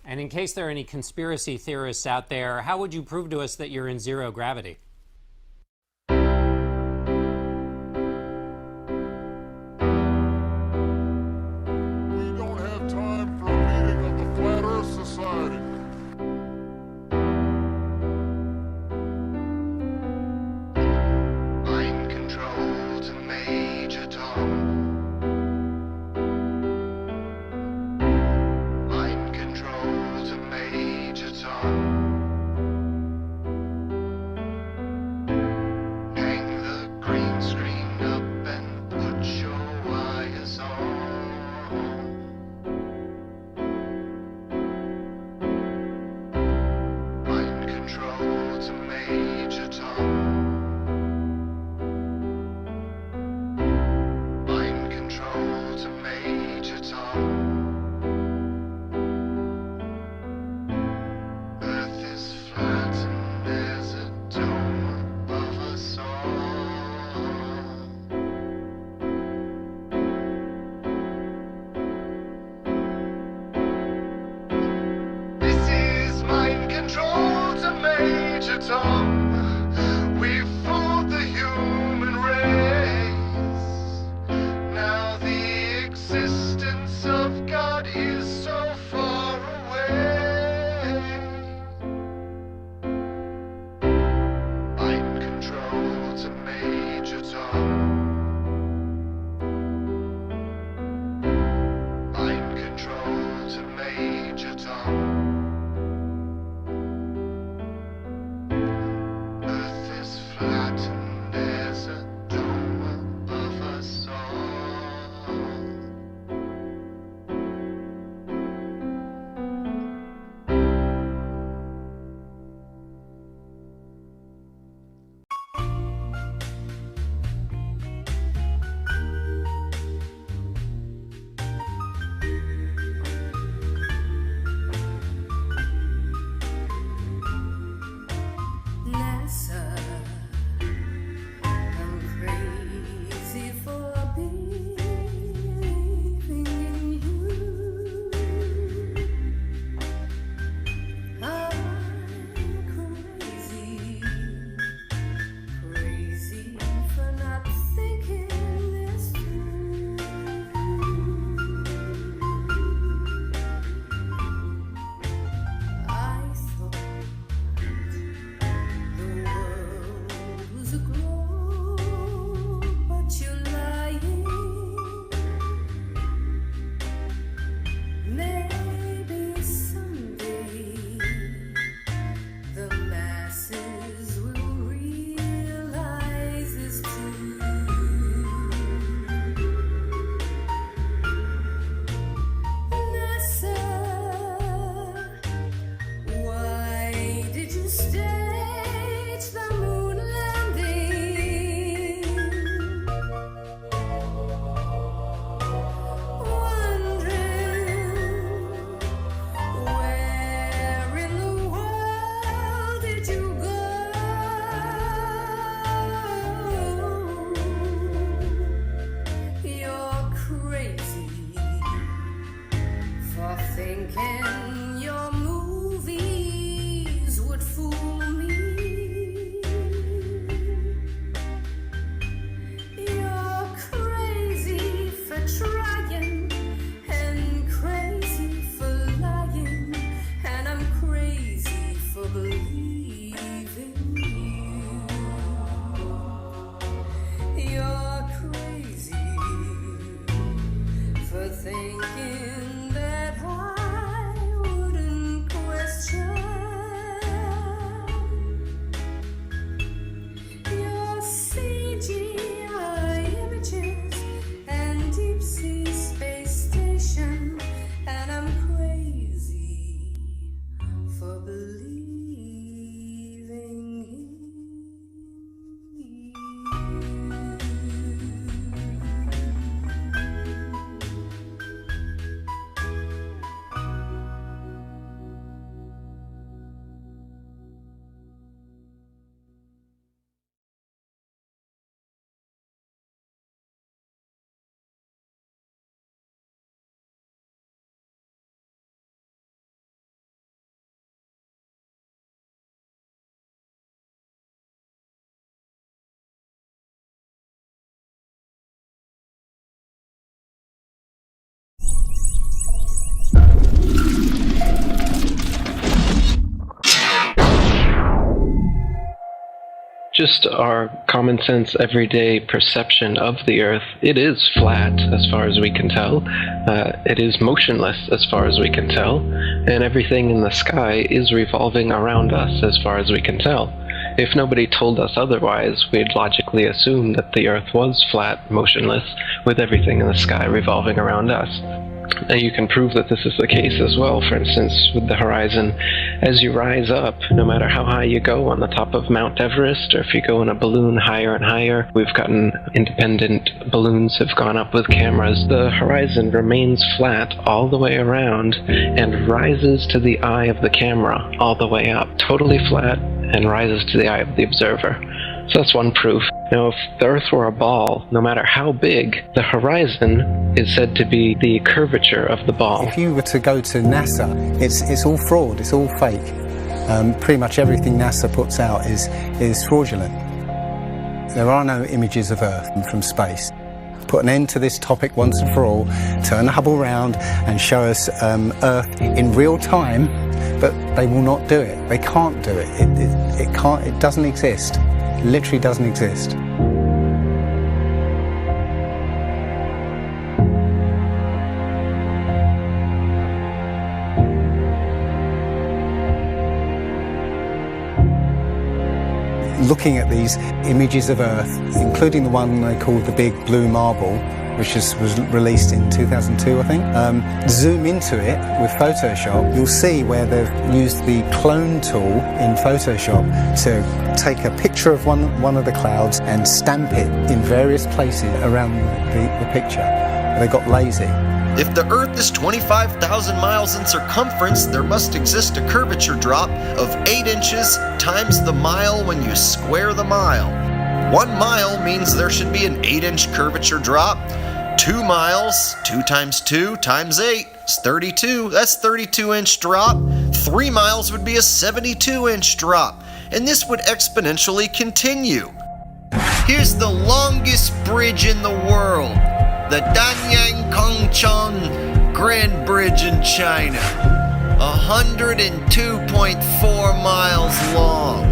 And in case there are any conspiracy theorists out there, how would you prove to us that you're in zero gravity? CGI images and deep sea space. Just our common sense, everyday perception of the Earth, it is flat as far as we can tell. It is motionless as far as we can tell. And everything in the sky is revolving around us as far as we can tell. If nobody told us otherwise, we'd logically assume that the Earth was flat, motionless, with everything in the sky revolving around us. And you can prove that this is the case as well. For instance, with the horizon, as you rise up, no matter how high you go on the top of Mount Everest, or if you go in a balloon higher and higher, we've gotten independent balloons have gone up with cameras, the horizon remains flat all the way around and rises to the eye of the camera all the way up, totally flat, and rises to the eye of the observer. So that's one proof. Now, if the Earth were a ball, no matter how big, the horizon is said to be the curvature of the ball. If you were to go to NASA, it's all fraud, it's all fake. Pretty much everything NASA puts out is fraudulent. There are no images of Earth from space. Put an end to this topic once and for all, turn the Hubble round and show us Earth in real time, but they will not do it. They can't do it. It doesn't exist. It literally doesn't exist. Looking at these images of Earth, including the one they called the Big Blue Marble, which was released in 2002, I think. Zoom into it with Photoshop, you'll see where they've used the clone tool in Photoshop to take a picture of one of the clouds and stamp it in various places around the picture. They got lazy. If the Earth is 25,000 miles in circumference, there must exist a curvature drop of 8 inches times the mile when you square the mile. 1 mile means there should be an 8-inch curvature drop. 2 miles, 2 times 2 times 8 is 32. That's 32-inch drop. 3 miles would be a 72-inch drop. And this would exponentially continue. Here's the longest bridge in the world. The Danyang Kongchon Grand Bridge in China. 102.4 miles long.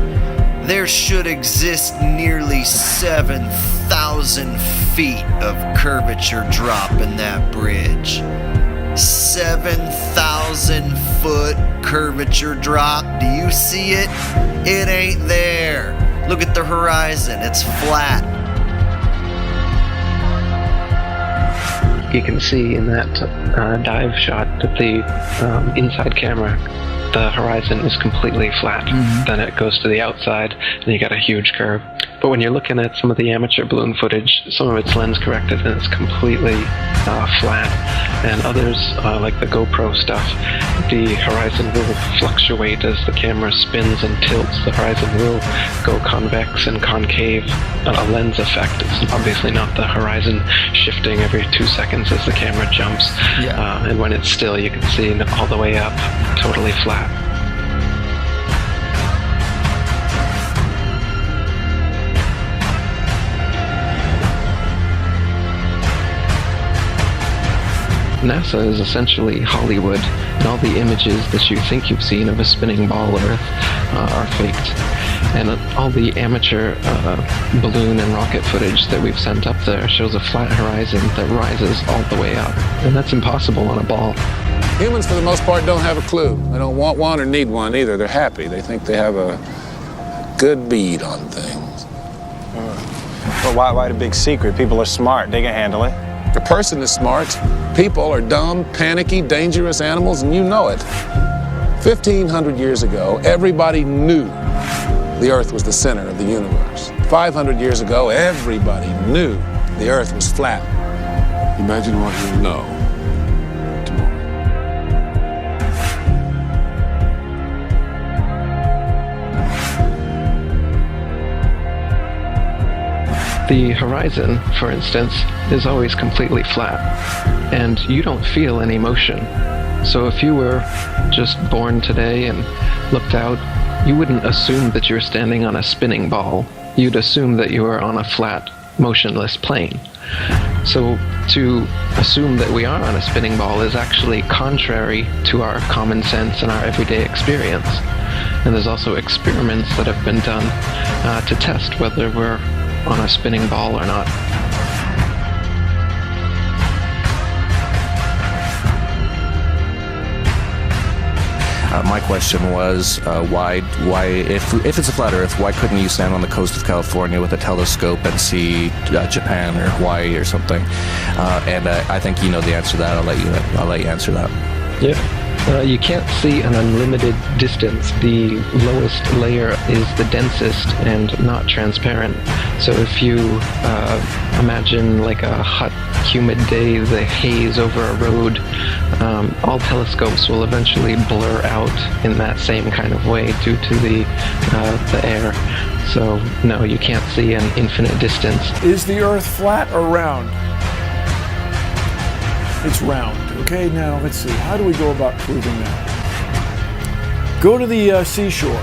There should exist nearly 7,000 feet of curvature drop in that bridge. 7,000 foot curvature drop. Do you see it? It ain't there. Look at the horizon. It's flat. You can see in that dive shot that the inside camera, the horizon is completely flat. Then it goes to the outside and you got a huge curve. But when you're looking at some of the amateur balloon footage, some of it's lens corrected and it's completely flat. And others, like the GoPro stuff, the horizon will fluctuate as the camera spins and tilts. The horizon will go convex and concave, a lens effect. It's obviously not the horizon shifting every 2 seconds as the camera jumps. And when it's still, you can see all the way up, totally flat. NASA is essentially Hollywood, and all the images that you think you've seen of a spinning ball Earth are faked. And all the amateur balloon and rocket footage that we've sent up there shows a flat horizon that rises all the way up. And that's impossible on a ball. Humans, for the most part, don't have a clue. They don't want one or need one either. They're happy. They think they have a good bead on things. Well, why the big secret? People are smart. They can handle it. The person is smart. People are dumb, panicky, dangerous animals, and you know it. 1,500 years ago, everybody knew the Earth was the center of the universe. 500 years ago, everybody knew the Earth was flat. Imagine what you know tomorrow. The horizon, for instance, is always completely flat, and you don't feel any motion. So if you were just born today and looked out, you wouldn't assume that you're standing on a spinning ball. You'd assume that you were on a flat, motionless plane. So to assume that we are on a spinning ball is actually contrary to our common sense and our everyday experience. And there's also experiments that have been done to test whether we're on a spinning ball or not. My question was, why, if it's a flat Earth, why couldn't you stand on the coast of California with a telescope and see Japan or Hawaii or something? And I think you know the answer to that. I'll let you answer that. Yeah. You can't see an unlimited distance. The lowest layer is the densest and not transparent. So if you imagine like a hot, humid day, the haze over a road, all telescopes will eventually blur out in that same kind of way due to the air. So no, you can't see an infinite distance. Is the Earth flat or round? It's round. Okay, now let's see. How do we go about proving that? Go to the seashore.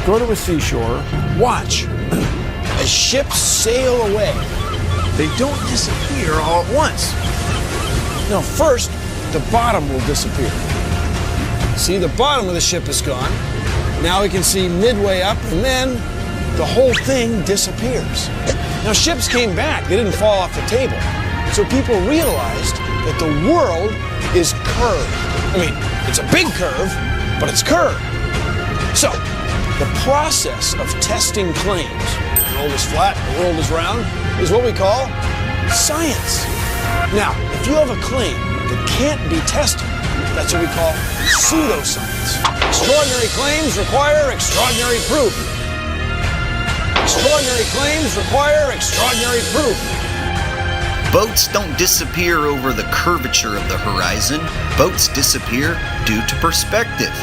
Go to a seashore. Watch as ships sail away. They don't disappear all at once. No, first, the bottom will disappear. See, the bottom of the ship is gone. Now we can see midway up, and then the whole thing disappears. Now, ships came back. They didn't fall off the table. So people realized that the world is curved. I mean, it's a big curve, but it's curved. So, the process of testing claims, the world is flat, the world is round, is what we call science. Now, if you have a claim that can't be tested, that's what we call pseudoscience. Extraordinary claims require extraordinary proof. Extraordinary claims require extraordinary proof. Boats don't disappear over the curvature of the horizon. Boats disappear due to perspective.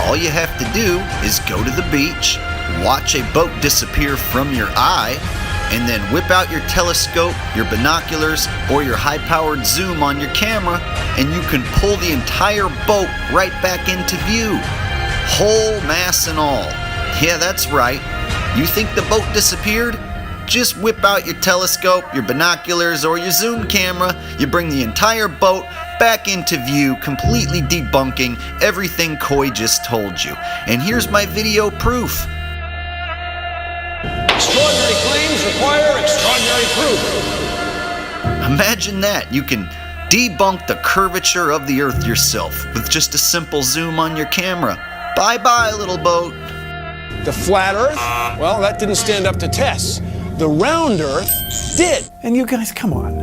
All you have to do is go to the beach, watch a boat disappear from your eye, and then whip out your telescope, your binoculars, or your high-powered zoom on your camera, and you can pull the entire boat right back into view. Whole mass and all. Yeah, that's right. You think the boat disappeared? Just whip out your telescope, your binoculars, or your zoom camera. You bring the entire boat back into view, completely debunking everything Coy just told you. And here's my video proof. Extraordinary claims require extraordinary proof. Imagine that. You can debunk the curvature of the Earth yourself with just a simple zoom on your camera. Bye-bye, little boat. The flat Earth? Well, that didn't stand up to tests. The round Earth did. And you guys, come on.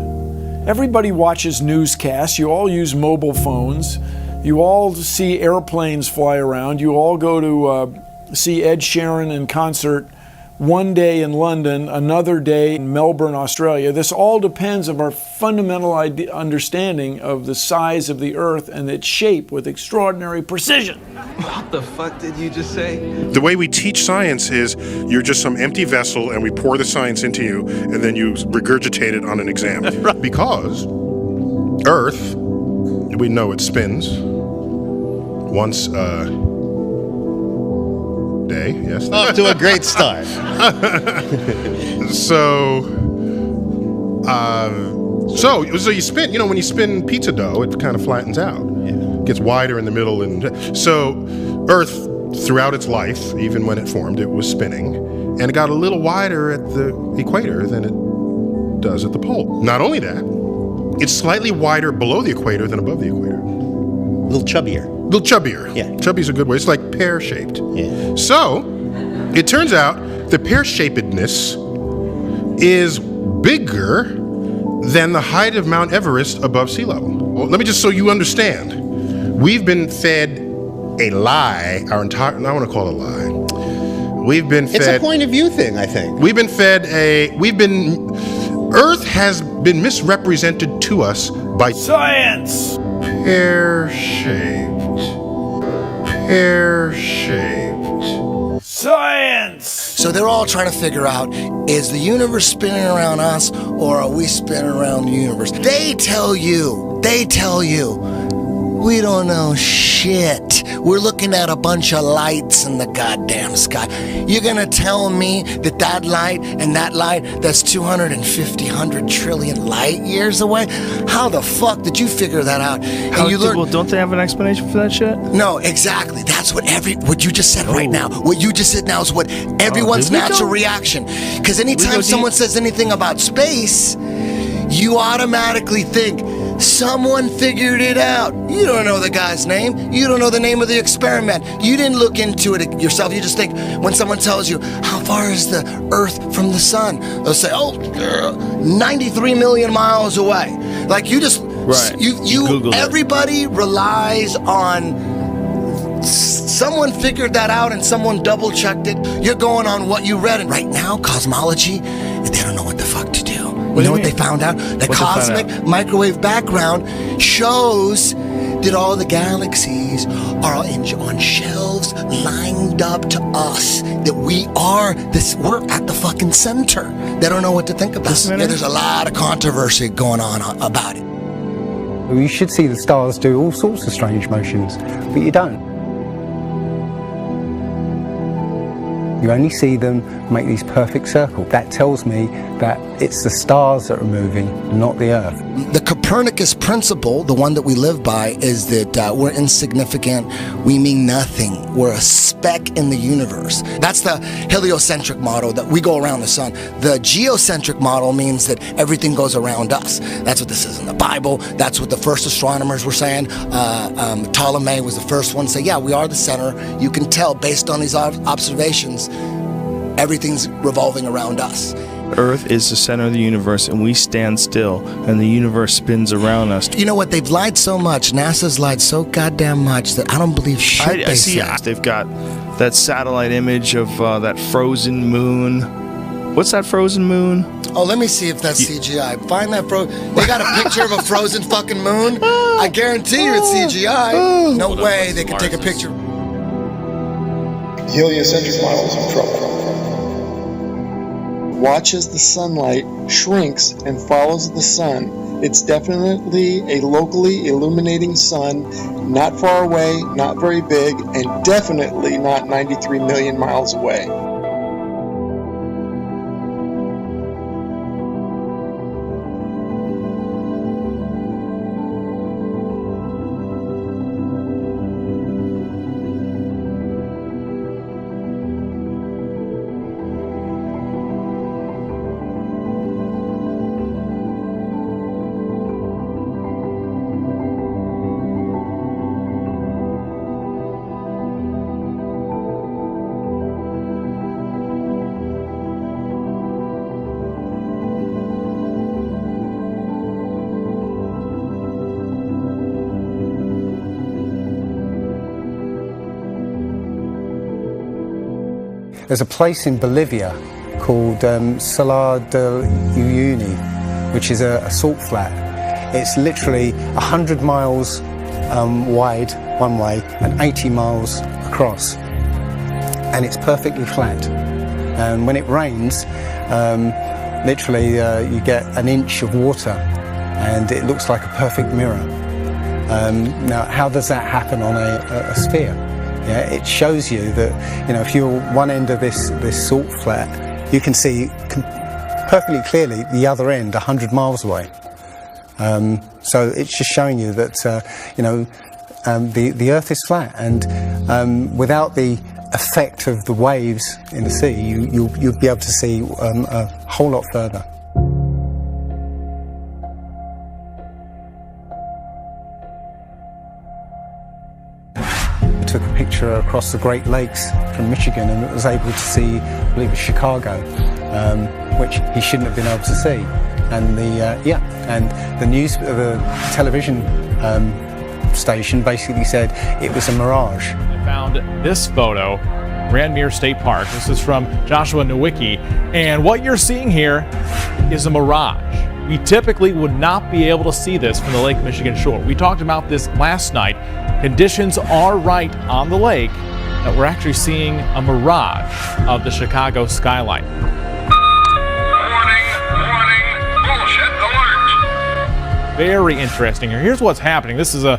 Everybody watches newscasts. You all use mobile phones. You all see airplanes fly around. You all go to see Ed Sheeran in concert one day in London, another day in Melbourne, Australia. This all depends on our fundamental understanding of the size of the Earth and its shape with extraordinary precision. What the fuck did you just say? The way we teach science is you're just some empty vessel and we pour the science into you and then you regurgitate it on an exam. Right. Because Earth, we know it spins once day, yes. Off to a great start. So you spin, when you spin pizza dough, it kind of flattens out. Yeah. Gets wider in the middle. And so Earth, throughout its life, even when it formed, it was spinning. And it got a little wider at the equator than it does at the pole. Not only that, it's slightly wider below the equator than above the equator. A little chubbier. Yeah. Chubby's a good word. It's like pear-shaped. Yeah. So, it turns out the pear-shapedness is bigger than the height of Mount Everest above sea level. Well, let me just so you understand. We've been fed a lie our entire... I want to call it a lie. We've been fed... It's a point of view thing, I think. We've been fed Earth has been misrepresented to us by... Science! Pear-shaped. Science! So they're all trying to figure out, is the universe spinning around us or are we spinning around the universe? They tell you, we don't know shit. we're looking at a bunch of lights in the goddamn sky. You're gonna tell me that that light and that light that's 250, 100 trillion light years away? How the fuck did you figure that out? And Well, don't they have an explanation for that shit? No, exactly. That's what you just said right now. What you just said now is what everyone's natural reaction. Because anytime someone says anything about space, you automatically think someone figured it out. You don't know the guy's name. You don't know the name of the experiment. You didn't look into it yourself. You just think when someone tells you, how far is the Earth from the sun? They'll say, 93 million miles away. Like you just, everybody relies on someone figured that out and someone double checked it. You're going on what you read. And right now, cosmology, they don't know what the fuck to do. You know what they found out? The cosmic microwave background shows that all the galaxies are on shelves lined up to us. That we're at the fucking center. They don't know what to think about. Yeah, there's a lot of controversy going on about it. You should see the stars do all sorts of strange motions, but you don't. You only see them make these perfect circles. That tells me that it's the stars that are moving, not the Earth. The Copernicus principle, the one that we live by, is that we're insignificant, we mean nothing, we're a speck in the universe. That's the heliocentric model, that we go around the sun. The geocentric model means that everything goes around us. That's what this is in the Bible. That's what the first astronomers were saying. Ptolemy was the first one to say, yeah, we are the center. You can tell based on these observations, everything's revolving around us. Earth is the center of the universe, and we stand still, and the universe spins around us. You know what? They've lied so much. NASA's lied so goddamn much that I don't believe shit I see. They've got that satellite image of that frozen moon. What's that frozen moon? Oh, let me see if that's CGI. Find that They got a picture of a frozen fucking moon? I guarantee you it's CGI. No way they could take a picture. Heliocentric model is in trouble. Watch as the sunlight shrinks and follows the sun. It's definitely a locally illuminating sun, not far away, not very big, and definitely not 93 million miles away. There's a place in Bolivia called Salar de Uyuni, which is a salt flat. It's literally 100 miles wide one way and 80 miles across. And it's perfectly flat. And when it rains, literally you get an inch of water and it looks like a perfect mirror. Now, how does that happen on a sphere? Yeah, it shows you that, you know, if you're one end of this salt flat, you can see perfectly clearly the other end 100 miles away. So it's just showing you that, you know, the Earth is flat, and without the effect of the waves in the sea, you'll be able to see a whole lot further. Took a picture across the Great Lakes from Michigan and was able to see, I believe, Chicago, which he shouldn't have been able to see. And the television station basically said it was a mirage. I found this photo, Randmere State Park. This is from Joshua Nowicki, and what you're seeing here is a mirage. We typically would not be able to see this from the Lake Michigan shore. We talked about this last night. Conditions are right on the lake that we're actually seeing a mirage of the Chicago skyline. very interesting here. Here's what's happening. This is a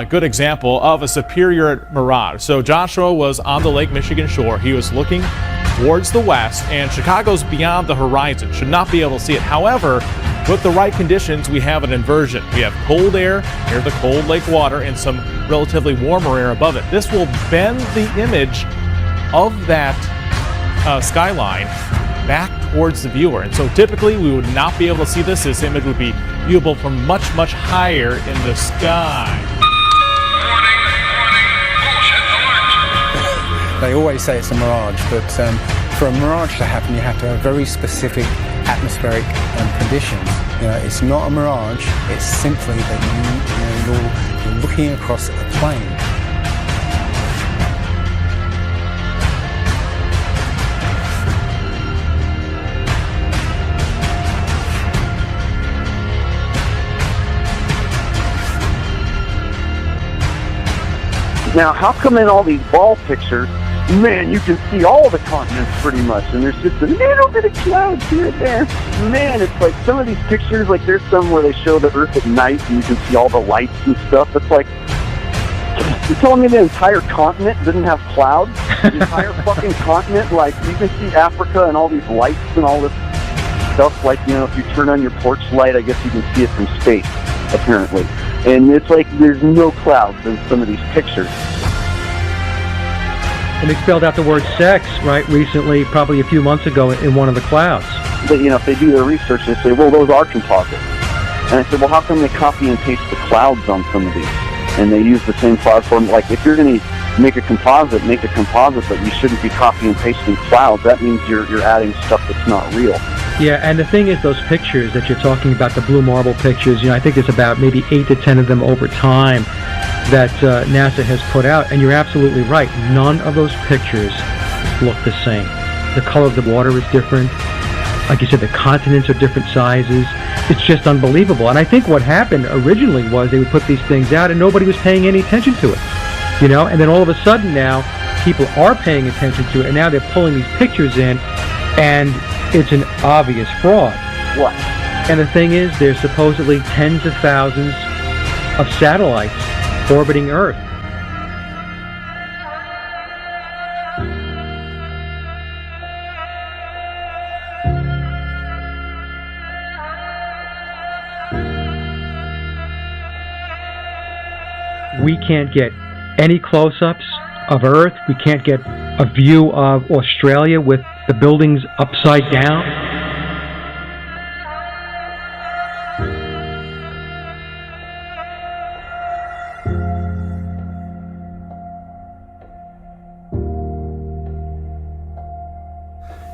good example of a superior mirage. So Joshua was on the Lake Michigan shore. He was looking towards the west, and Chicago's beyond the horizon. Should not be able to see it. However, with the right conditions, we have an inversion. We have cold air near the cold lake water and some relatively warmer air above it. This will bend the image of that skyline back towards the viewer. And so typically we would not be able to see this. This image would be viewable from much, much higher in the sky. They always say it's a mirage, but for a mirage to happen, you have to have very specific atmospheric conditions. It's not a mirage. It's simply that you're looking across a plane. Now, how come in all these ball pictures, man, you can see all the continents pretty much, and there's just a little bit of clouds here and there. Man, it's like some of these pictures, like there's some where they show the Earth at night and you can see all the lights and stuff. It's like, you're telling me the entire continent didn't have clouds? The entire fucking continent, like you can see Africa and all these lights and all this stuff. Like, if you turn on your porch light, I guess you can see it from space, apparently. And it's like there's no clouds in some of these pictures. And they spelled out the word sex, right, recently, probably a few months ago in one of the clouds. But, if they do their research, they say, well, those are composites. And I said, well, how come they copy and paste the clouds on some of these? And they use the same cloud form. Like, if you're going to make a composite, but you shouldn't be copying and pasting clouds. That means you're adding stuff that's not real. Yeah, and the thing is, those pictures that you're talking about, the blue marble pictures, I think there's about maybe 8 to 10 of them over time that NASA has put out, and you're absolutely right. None of those pictures look the same. The color of the water is different. Like you said, the continents are different sizes. It's just unbelievable. And I think what happened originally was they would put these things out and nobody was paying any attention to it. And then all of a sudden now, people are paying attention to it, and now they're pulling these pictures in, and it's an obvious fraud. What? And the thing is, there's supposedly tens of thousands of satellites orbiting Earth. We can't get any close-ups of Earth. We can't get a view of Australia with the buildings upside down.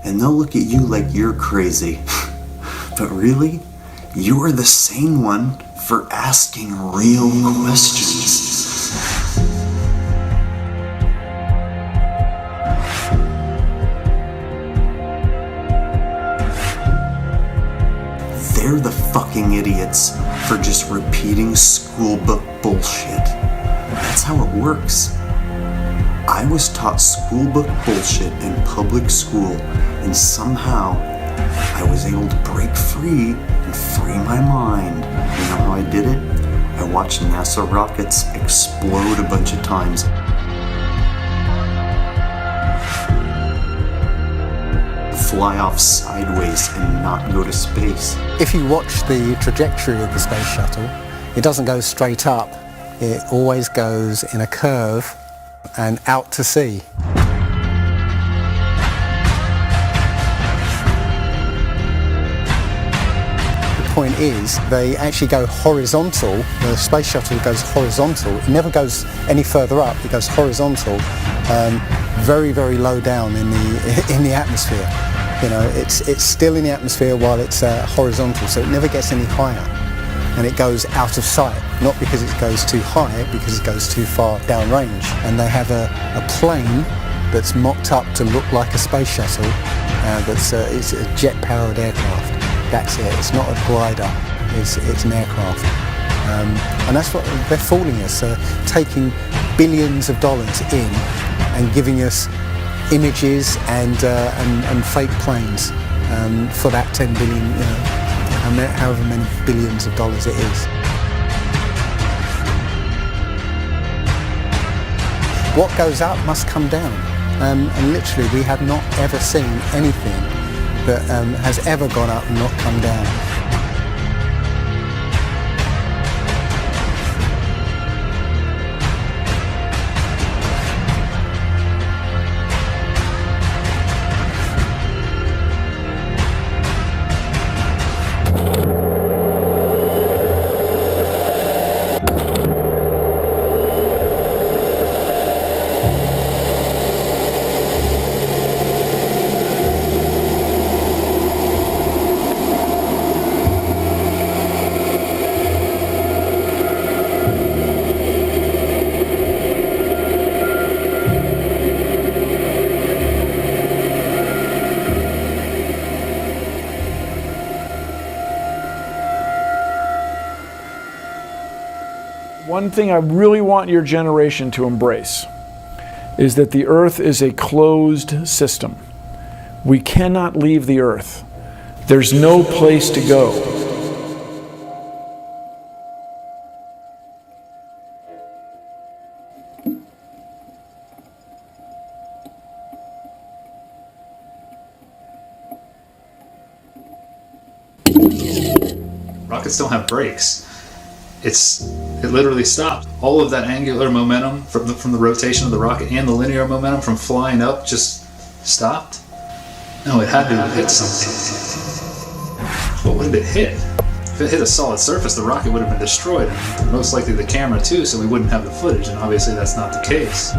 And they'll look at you like you're crazy. But really, you're the sane one for asking real questions. They're the fucking idiots for just repeating school book bullshit. That's how it works. I was taught school book bullshit in public school, and somehow I was able to break free and free my mind. You know how I did it? I watched NASA rockets explode a bunch of times. Fly off sideways and not go to space. If you watch the trajectory of the space shuttle, it doesn't go straight up. It always goes in a curve and out to sea. The point is, they actually go horizontal. The space shuttle goes horizontal. It never goes any further up. It goes horizontal, very, very low down in the atmosphere. It's still in the atmosphere while it's horizontal, so it never gets any higher. And it goes out of sight, not because it goes too high, because it goes too far downrange. And they have a plane that's mocked up to look like a space shuttle. It's a jet-powered aircraft. That's it. It's not a glider. It's an aircraft. And that's what they're fooling us, taking billions of dollars in and giving us images and fake planes for that 10 billion, however many billions of dollars it is. what goes up must come down. And literally, we have not ever seen anything that has ever gone up and not come down. One thing I really want your generation to embrace is that the Earth is a closed system. We cannot leave the Earth. There's no place to go. Rockets don't have brakes. It literally stopped. All of that angular momentum from the rotation of the rocket and the linear momentum from flying up just stopped. No, it had to have hit something. But what did it hit? If it hit a solid surface, the rocket would have been destroyed, and most likely the camera too, so we wouldn't have the footage, and obviously that's not the case.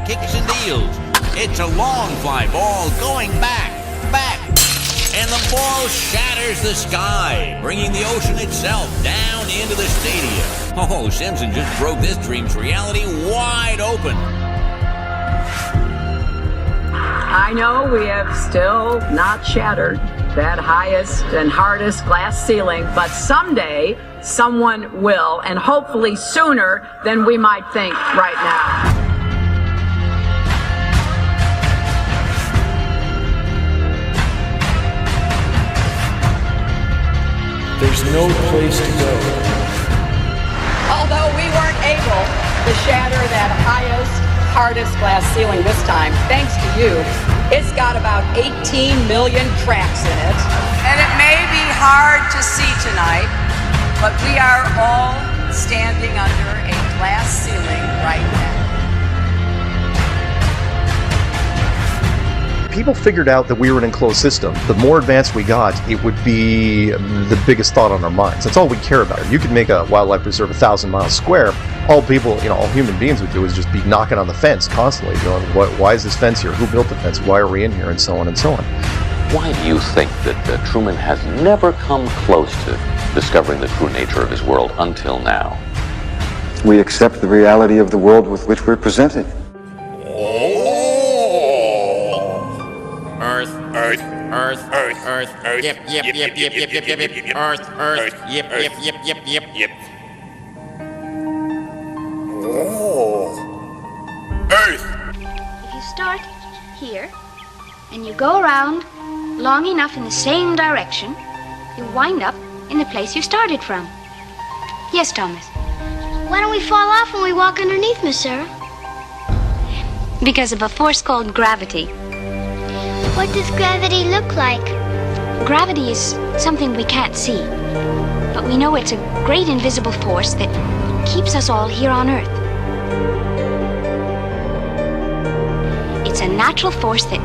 Kicks and deals. It's a long fly ball going back, and the ball shatters the sky, bringing the ocean itself down into the stadium. Oh, Simpson just broke this dream's reality wide open. I know we have still not shattered that highest and hardest glass ceiling, but someday someone will, and hopefully sooner than we might think right now. There's no place to go. Although we weren't able to shatter that highest, hardest glass ceiling this time, thanks to you, it's got about 18 million cracks in it. And it may be hard to see tonight, but we are all standing under a glass ceiling right now. People figured out that we were an enclosed system. The more advanced we got, it would be the biggest thought on our minds. That's all we care about. You could make a wildlife preserve 1,000 miles square. All people, all human beings would do is just be knocking on the fence constantly, going, why is this fence here? Who built the fence? Why are we in here? And so on and so on. Why do you think that Truman has never come close to discovering the true nature of his world until now? We accept the reality of the world with which we're presented. Earth, yep, Earth, yep. Oh. Earth! If you start here, and you go around long enough in the same direction, you wind up in the place you started from. Yes, Thomas? Why don't we fall off when we walk underneath, Miss Sarah? Because of a force called gravity. What does gravity look like? Gravity is something we can't see, but we know it's a great invisible force that keeps us all here on Earth. It's a natural force that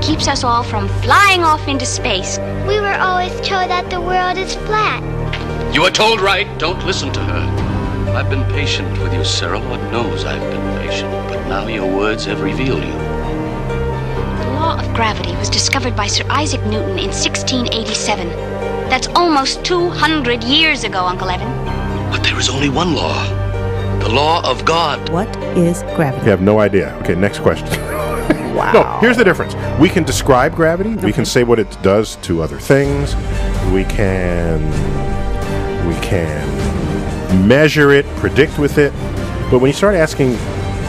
keeps us all from flying off into space. We were always told that the world is flat. You are told right. Don't listen to her. I've been patient with you, Sarah. Lord knows I've been patient, but now your words have revealed you. The law of gravity was discovered by Sir Isaac Newton in 1687. That's almost 200 years ago, Uncle Evan. But there is only one law. The law of God. What is gravity? You have no idea. Okay, next question. Wow. No, here's the difference. We can describe gravity. We can say what it does to other things. We can measure it, predict with it. But when you start asking,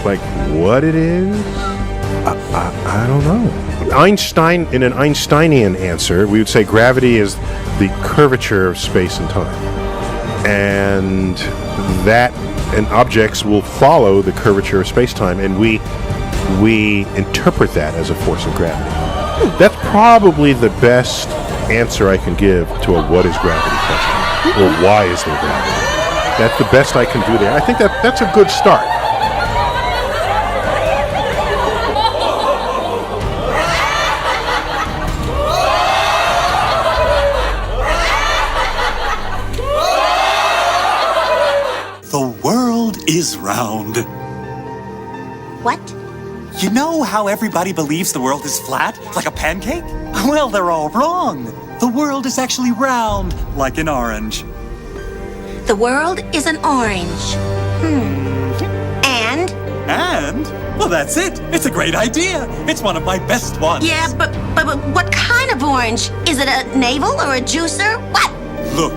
like, what it is, I don't know. in an Einsteinian answer, we would say gravity is the curvature of space and time, and objects will follow the curvature of space-time, and we interpret that as a force of gravity. That's probably the best answer I can give to a what is gravity question, or why is there gravity. That's the best I can do there. I think that's a good start. The world is round. What? You know how everybody believes the world is flat, like a pancake? Well, they're all wrong. The world is actually round, like an orange. The world is an orange. And? And? Well, that's it. It's a great idea. It's one of my best ones. Yeah, but what kind of orange? Is it a navel or a juicer? What? Look,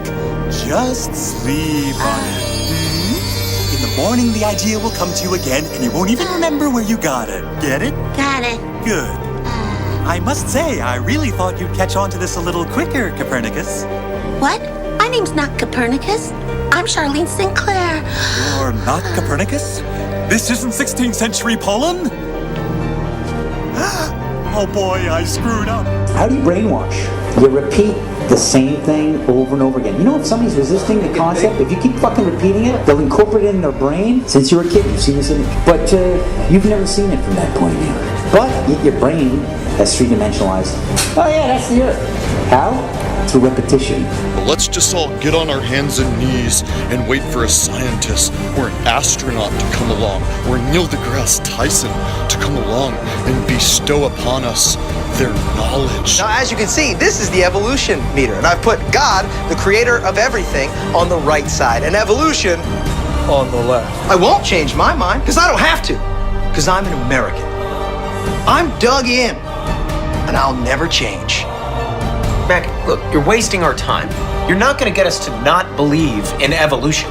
just sleep on it. In the morning, the idea will come to you again, and you won't even remember where you got it. Get it? Got it. Good. I must say, I really thought you'd catch on to this a little quicker, Copernicus. What? My name's not Copernicus. I'm Charlene Sinclair. You're not Copernicus? This isn't 16th century Poland? Oh boy, I screwed up. How do you brainwash? You repeat the same thing over and over again. You know, if somebody's resisting the concept, if you keep fucking repeating it, they'll incorporate it in their brain. Since you were a kid, you've seen this image. But you've never seen it from that point of view. But yet your brain has three-dimensionalized, oh yeah, that's the Earth. How? Through repetition. Let's just all get on our hands and knees and wait for a scientist or an astronaut to come along, or Neil deGrasse Tyson to come along and bestow upon us their knowledge. Now, as you can see, this is the evolution meter, and I've put God, the creator of everything, on the right side, and evolution on the left. I won't change my mind, because I don't have to, because I'm an American. I'm dug in, and I'll never change. Mac, look, you're wasting our time. You're not going to get us to not believe in evolution.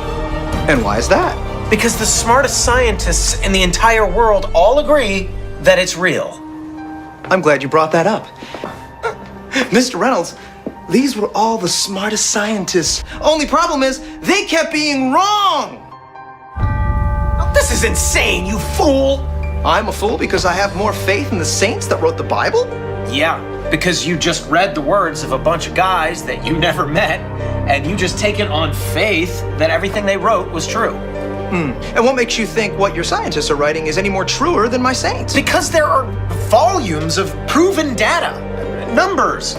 And why is that? Because the smartest scientists in the entire world all agree that it's real. I'm glad you brought that up. Mr. Reynolds, these were all the smartest scientists. Only problem is, they kept being wrong! Oh, this is insane, you fool! I'm a fool because I have more faith in the saints that wrote the Bible? Yeah, because you just read the words of a bunch of guys that you never met, and you just take it on faith that everything they wrote was true. And what makes you think what your scientists are writing is any more truer than my saints? Because there are volumes of proven data, numbers,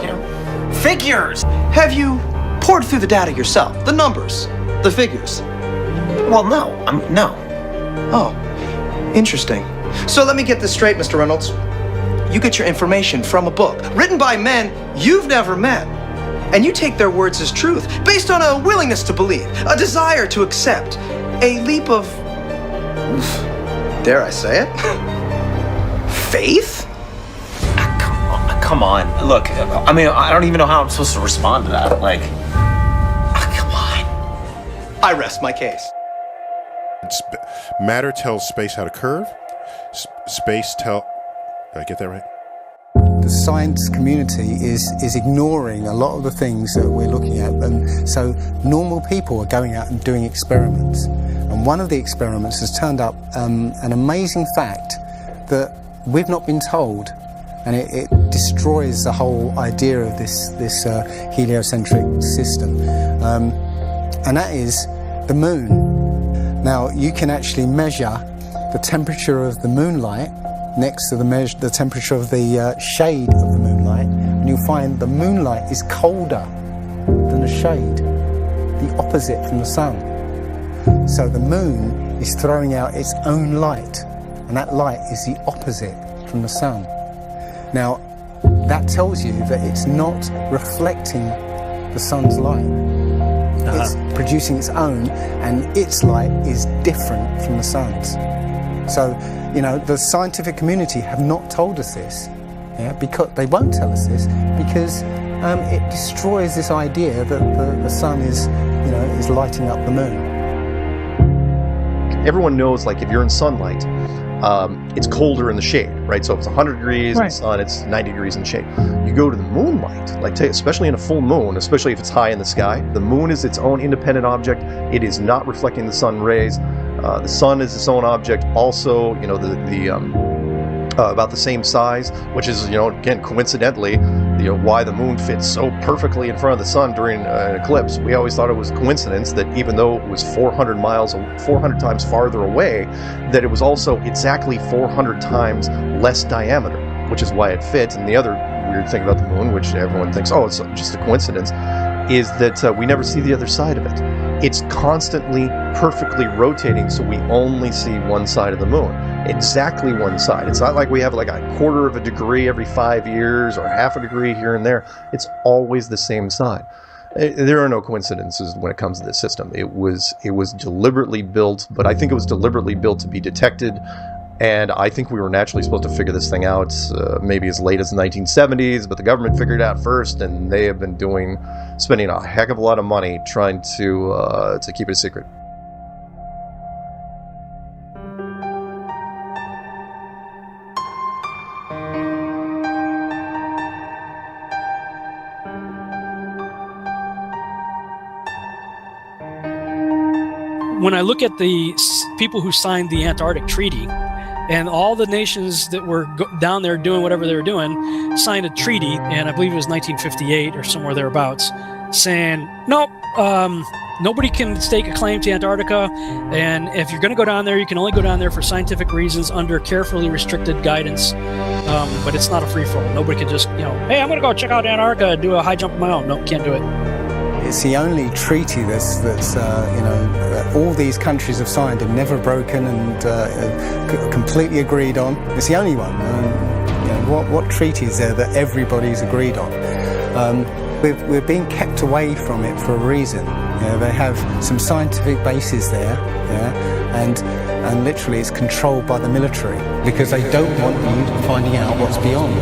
figures. Have you poured through the data yourself? The numbers, the figures? Well, no. No. Oh, interesting. So let me get this straight, Mr. Reynolds. You get your information from a book written by men you've never met, and you take their words as truth based on a willingness to believe, a desire to accept, a leap of, dare I say it, faith? Come on. Look, I mean, I don't even know how I'm supposed to respond to that. Like, come on. I rest my case. Matter tells space how to curve. Space tell... Did I get that right? The science community is ignoring a lot of the things that we're looking at, and so normal people are going out and doing experiments. And one of the experiments has turned up an amazing fact that we've not been told, and it destroys the whole idea of this heliocentric system, and that is the moon. Now, you can actually measure the temperature of the moonlight next to the temperature of the shade of the moonlight, and you'll find the moonlight is colder than the shade, the opposite from the sun. So the moon is throwing out its own light, and that light is the opposite from the sun. Now, that tells you that it's not reflecting the sun's light. It's producing its own, and its light is different from the sun's. So, the scientific community have not told us this, because they won't tell us this, because it destroys this idea that the sun is lighting up the moon. Everyone knows, like, if you're in sunlight, it's colder in the shade. right? So if it's 100 degrees in Right. the sun, it's 90 degrees in shade. You go to the moonlight, like especially in a full moon, especially if it's high in the sky, the moon is its own independent object. It is not reflecting the sun rays. The sun is its own object. Also, you know, about the same size, which is, you know, again, coincidentally, you know, why the moon fits so perfectly in front of the sun during an eclipse. We always thought it was a coincidence that even though it was 400 times farther away, that it was also exactly 400 times less diameter, which is why it fits. And the other weird thing about the moon, which everyone thinks, oh, it's just a coincidence, is that we never see the other side of it. It's constantly perfectly rotating, so we only see one side of the moon. Exactly one side. It's not like we have like a quarter of a degree every 5 years or half a degree here and there. It's always the same side. There are no coincidences when it comes to this system. It was deliberately built, but I think it was deliberately built to be detected. And I think we were naturally supposed to figure this thing out maybe as late as the 1970s, but the government figured it out first, and they have been spending a heck of a lot of money trying to keep it a secret. When I look at the people who signed the Antarctic Treaty, and all the nations that were down there doing whatever they were doing signed a treaty, and I believe it was 1958 or somewhere thereabouts, saying, nope, nobody can stake a claim to Antarctica, and if you're going to go down there, you can only go down there for scientific reasons under carefully restricted guidance, but it's not a free-for-all. Nobody can just, hey, I'm going to go check out Antarctica and do a high jump of my own. No, can't do it. It's the only treaty that's all these countries have signed and never broken and completely agreed on. It's the only one. What treaty is there that everybody's agreed on? We're being kept away from it for a reason. They have some scientific bases there, and literally it's controlled by the military because they don't want you finding out what's beyond.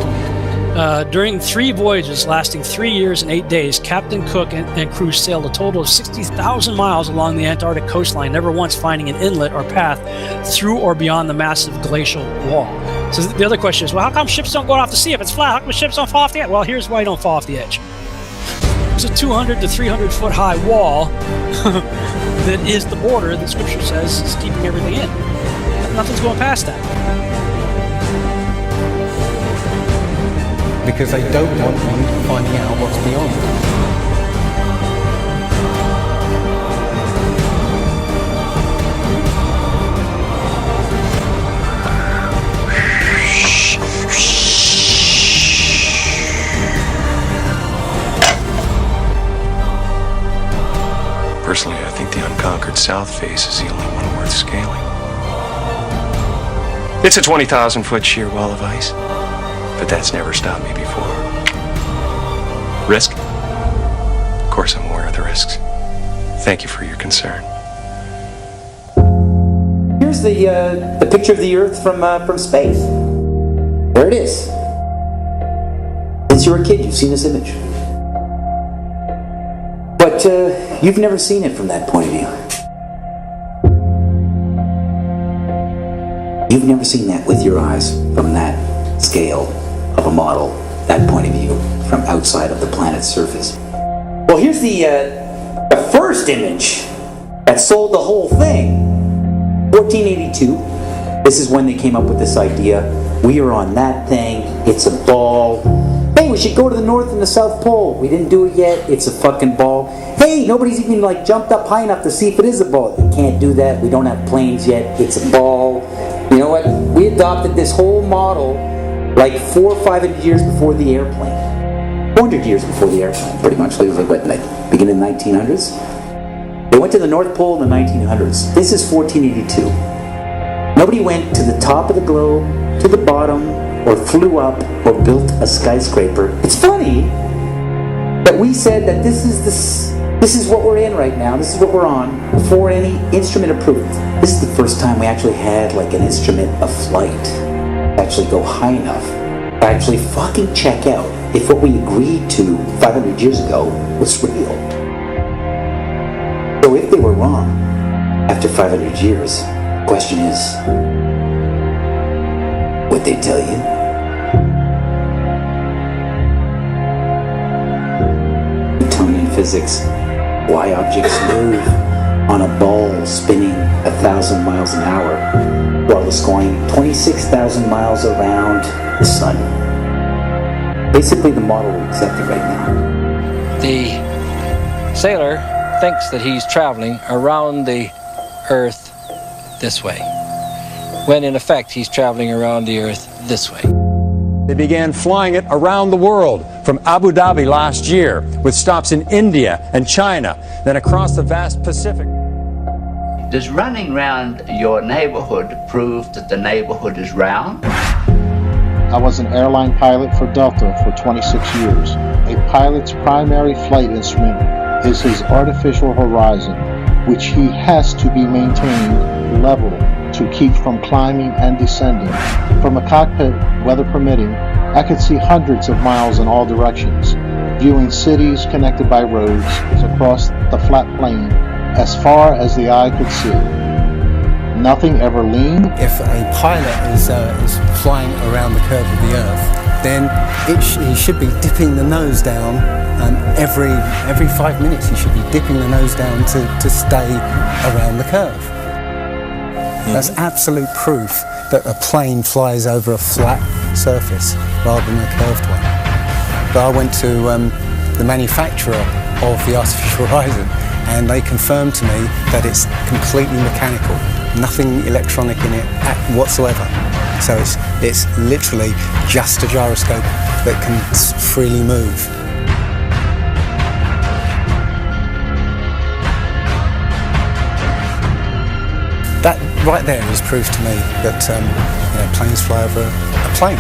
During 3 voyages lasting 3 years and 8 days, Captain Cook and crew sailed a total of 60,000 miles along the Antarctic coastline, never once finding an inlet or path through or beyond the massive glacial wall. So the other question is, well, how come ships don't go off the sea if it's flat? How come ships don't fall off the edge? Well, here's why you don't fall off the edge. There's a 200 to 300 foot high wall that is the border that Scripture says is keeping everything in. Nothing's going past that. Because they don't want you finding out what's beyond. Personally, I think the unconquered south face is the only one worth scaling. It's a 20,000-foot sheer wall of ice. But that's never stopped me before. Risk? Of course I'm aware of the risks. Thank you for your concern. Here's the picture of the Earth from space. There it is. Since you were a kid, you've seen this image. But you've never seen it from that point of view. You've never seen that with your eyes from that scale of a model, that point of view, from outside of the planet's surface. Well, here's the first image that sold the whole thing. 1482. This is when they came up with this idea. We are on that thing. It's a ball. Hey, we should go to the North and the South Pole. We didn't do it yet. It's a fucking ball. Hey, nobody's even jumped up high enough to see if it is a ball. We can't do that. We don't have planes yet. It's a ball. You know what? We adopted this whole model like 400 or 500 years before the airplane. 400 years before the airplane, pretty much. It was like beginning of the 1900s. They went to the North Pole in the 1900s. This is 1482. Nobody went to the top of the globe, to the bottom, or flew up, or built a skyscraper. It's funny that we said that this is what we're in right now. This is what we're on before any instrument approved. This is the first time we actually had like an instrument of flight. Actually go high enough to actually fucking check out if what we agreed to 500 years ago was real. So if they were wrong after 500 years, the question is, would what they tell you. Newtonian physics, why objects move on a ball spinning 1,000 miles an hour while it's going 26,000 miles around the sun. Basically the model we accepted right now. The sailor thinks that he's traveling around the Earth this way, when in effect he's traveling around the Earth this way. They began flying it around the world, from Abu Dhabi last year, with stops in India and China, then across the vast Pacific. Does running around your neighborhood prove that the neighborhood is round? I was an airline pilot for Delta for 26 years. A pilot's primary flight instrument is his artificial horizon, which he has to be maintained level to keep from climbing and descending. From a cockpit, weather permitting, I could see hundreds of miles in all directions, viewing cities connected by roads across the flat plain as far as the eye could see. Nothing ever leaned. If a pilot is flying around the curve of the Earth, then he should be dipping the nose down every 5 minutes. He should be dipping the nose down to stay around the curve. That's absolute proof that a plane flies over a flat surface rather than a curved one. But I went to the manufacturer of the artificial horizon, and they confirmed to me that it's completely mechanical, nothing electronic in it whatsoever. So it's literally just a gyroscope that can freely move. That right there is proof to me that planes fly over a plane.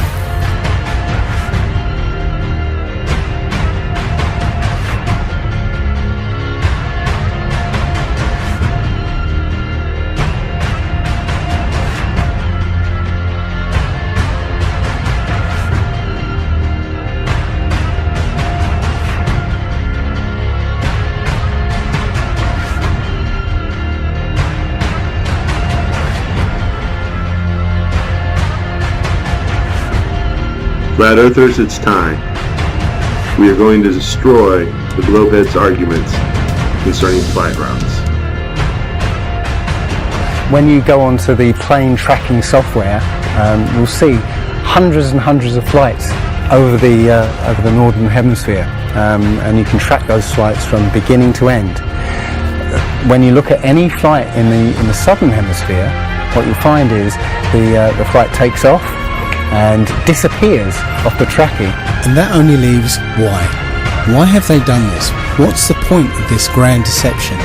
Flat Earthers, it's time. We are going to destroy the Globheads' arguments concerning flight routes. When you go onto the plane tracking software, you'll see hundreds and hundreds of flights over the northern hemisphere, and you can track those flights from beginning to end. When you look at any flight in the southern hemisphere, what you'll find is the flight takes off and disappears off the tracking. And that only leaves why. Why have they done this? What's the point of this grand deception?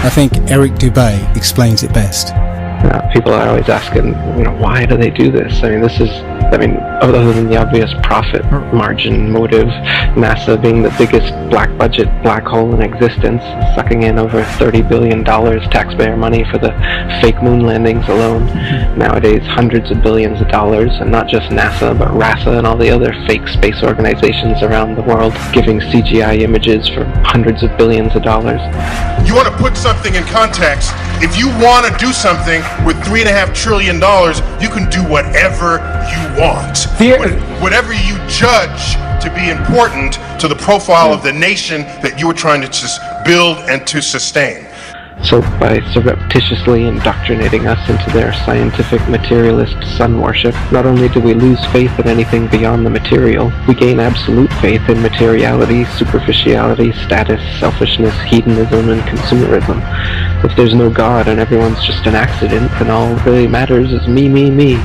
I think Eric Dubay explains it best. People are always asking, why do they do this? Other than the obvious profit margin motive, NASA being the biggest black budget black hole in existence, sucking in over $30 billion taxpayer money for the fake moon landings alone. Nowadays, hundreds of billions of dollars, and not just NASA, but RASA and all the other fake space organizations around the world giving CGI images for hundreds of billions of dollars. You want to put something in context. If you want to do something with $3.5 trillion, you can do whatever you want. Whatever you judge to be important to the profile of the nation that you are trying to build and to sustain. So by surreptitiously indoctrinating us into their scientific materialist sun worship, not only do we lose faith in anything beyond the material, we gain absolute faith in materiality, superficiality, status, selfishness, hedonism, and consumerism. If there's no God and everyone's just an accident, then all that really matters is me, me, me.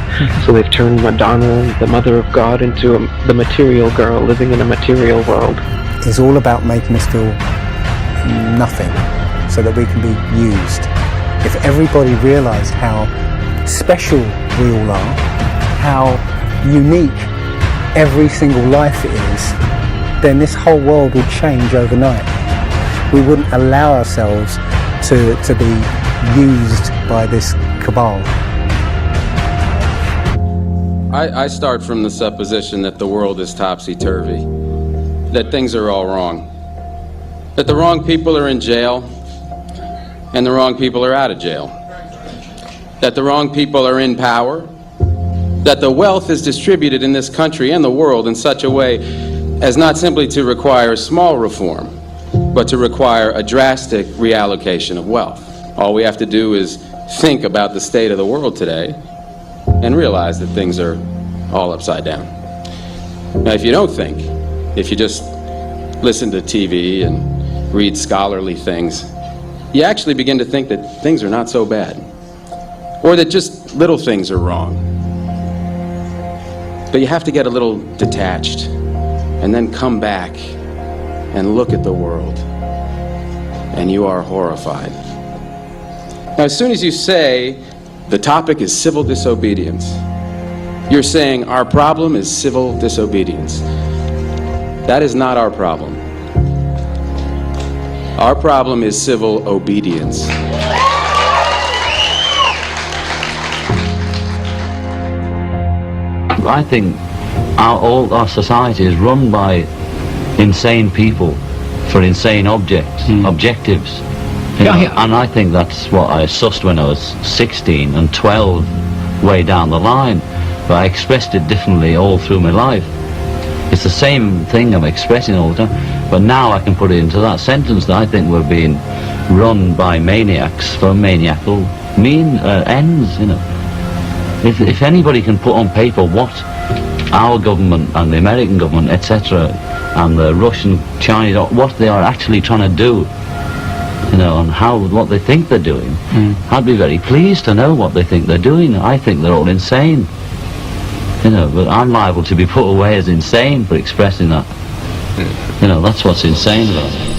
So they've turned Madonna, the mother of God, into the material girl living in a material world. It's all about making us feel nothing, so that we can be used. If everybody realised how special we all are, how unique every single life is, then this whole world would change overnight. We wouldn't allow ourselves to be used by this cabal. I start from the supposition that the world is topsy-turvy, that things are all wrong, that the wrong people are in jail, and the wrong people are out of jail. That the wrong people are in power, that the wealth is distributed in this country and the world in such a way as not simply to require small reform, but to require a drastic reallocation of wealth. All we have to do is think about the state of the world today and realize that things are all upside down. Now, if you don't think, if you just listen to TV and read scholarly things, you actually begin to think that things are not so bad, or that just little things are wrong. But you have to get a little detached and then come back and look at the world, and you are horrified. Now, as soon as you say the topic is civil disobedience, you're saying our problem is civil disobedience. That is not our problem. Our problem is civil obedience. I think all our society is run by insane people for insane objectives. You know, and I think that's what I sussed when I was 16 and 12 way down the line, but I expressed it differently all through my life. It's the same thing I'm expressing all the time, but now I can put it into that sentence that I think we're being run by maniacs for maniacal ends, you know. If anybody can put on paper what our government and the American government, etc., and the Russian, Chinese, what they are actually trying to do, you know, and what they think they're doing, I'd be very pleased to know what they think they're doing. I think they're all insane, you know, but I'm liable to be put away as insane for expressing that. You know, that's what's insane about it.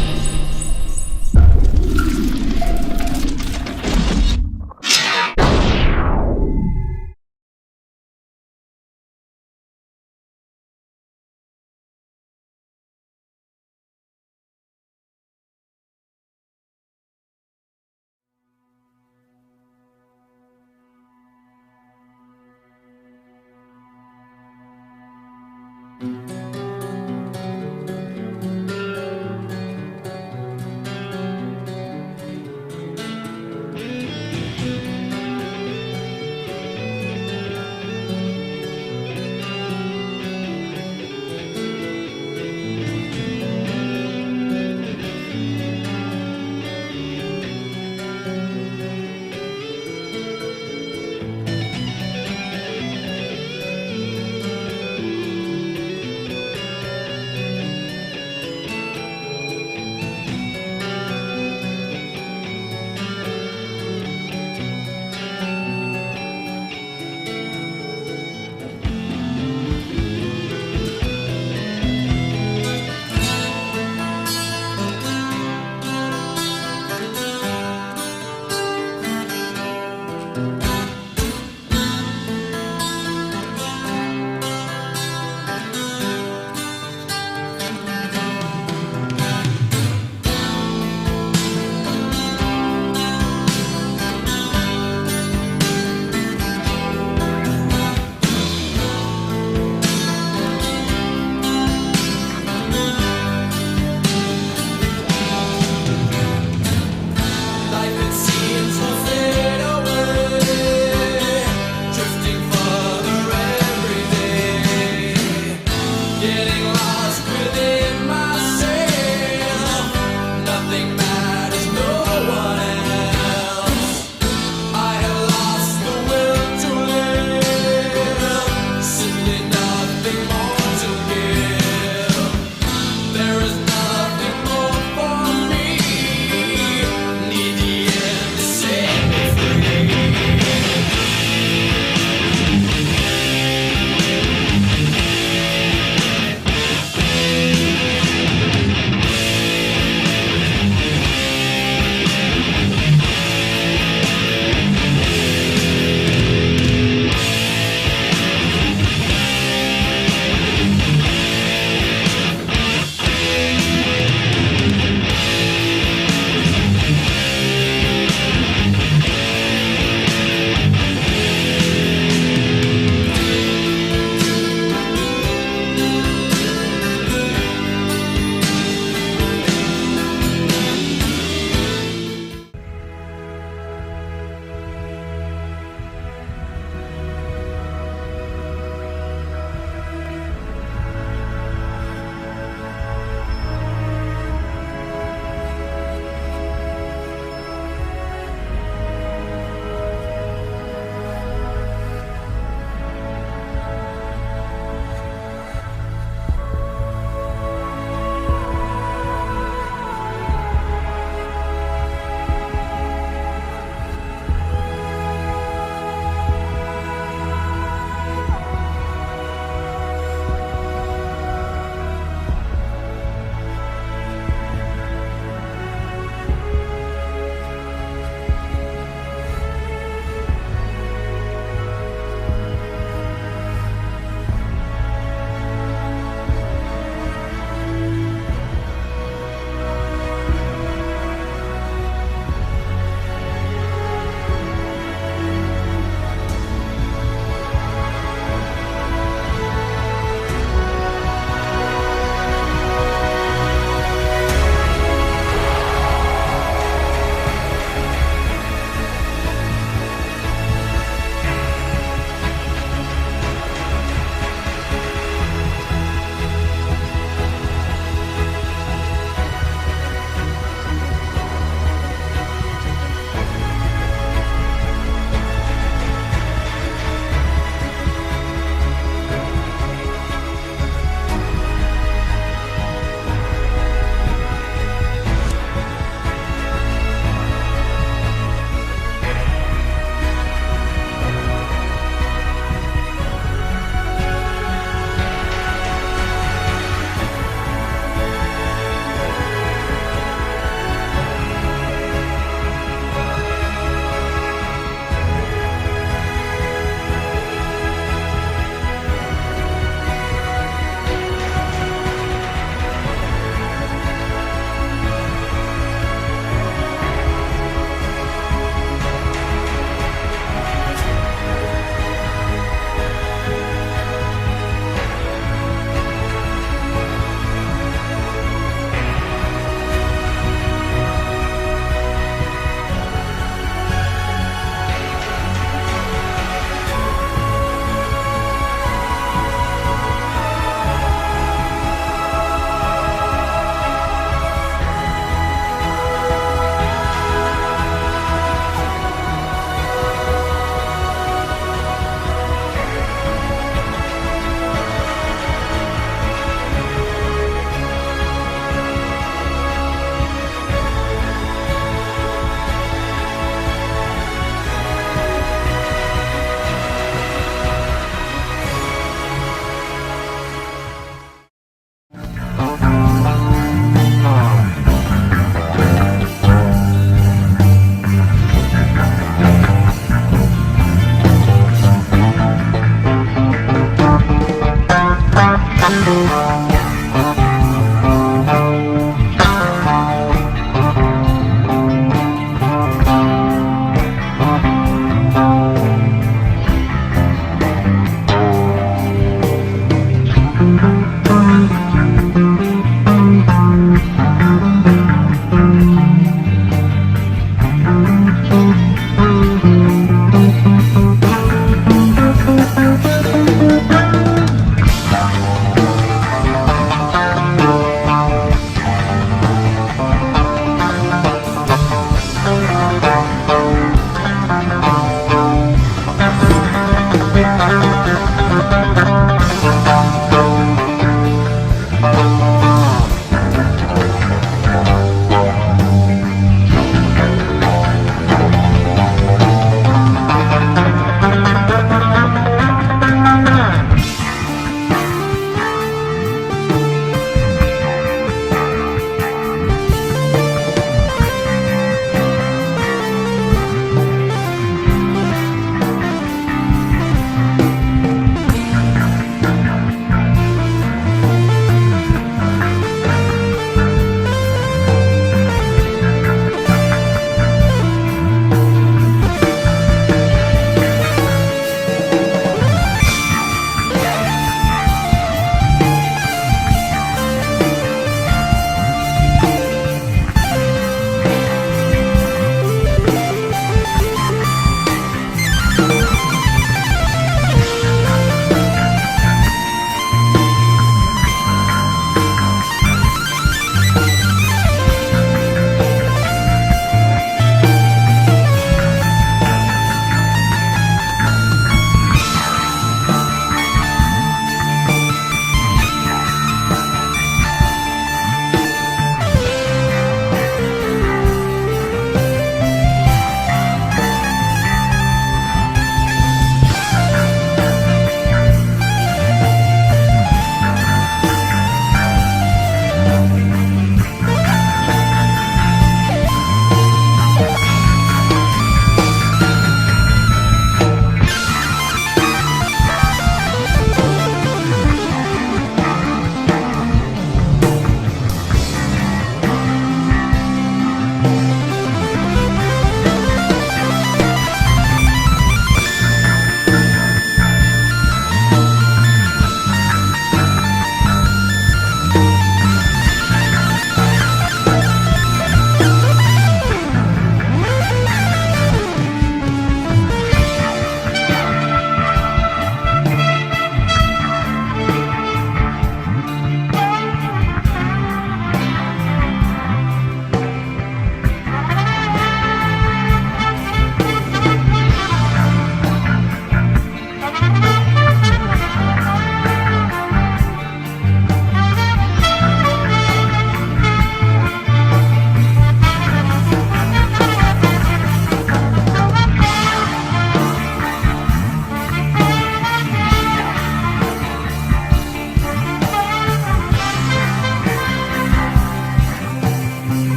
Getting lost within my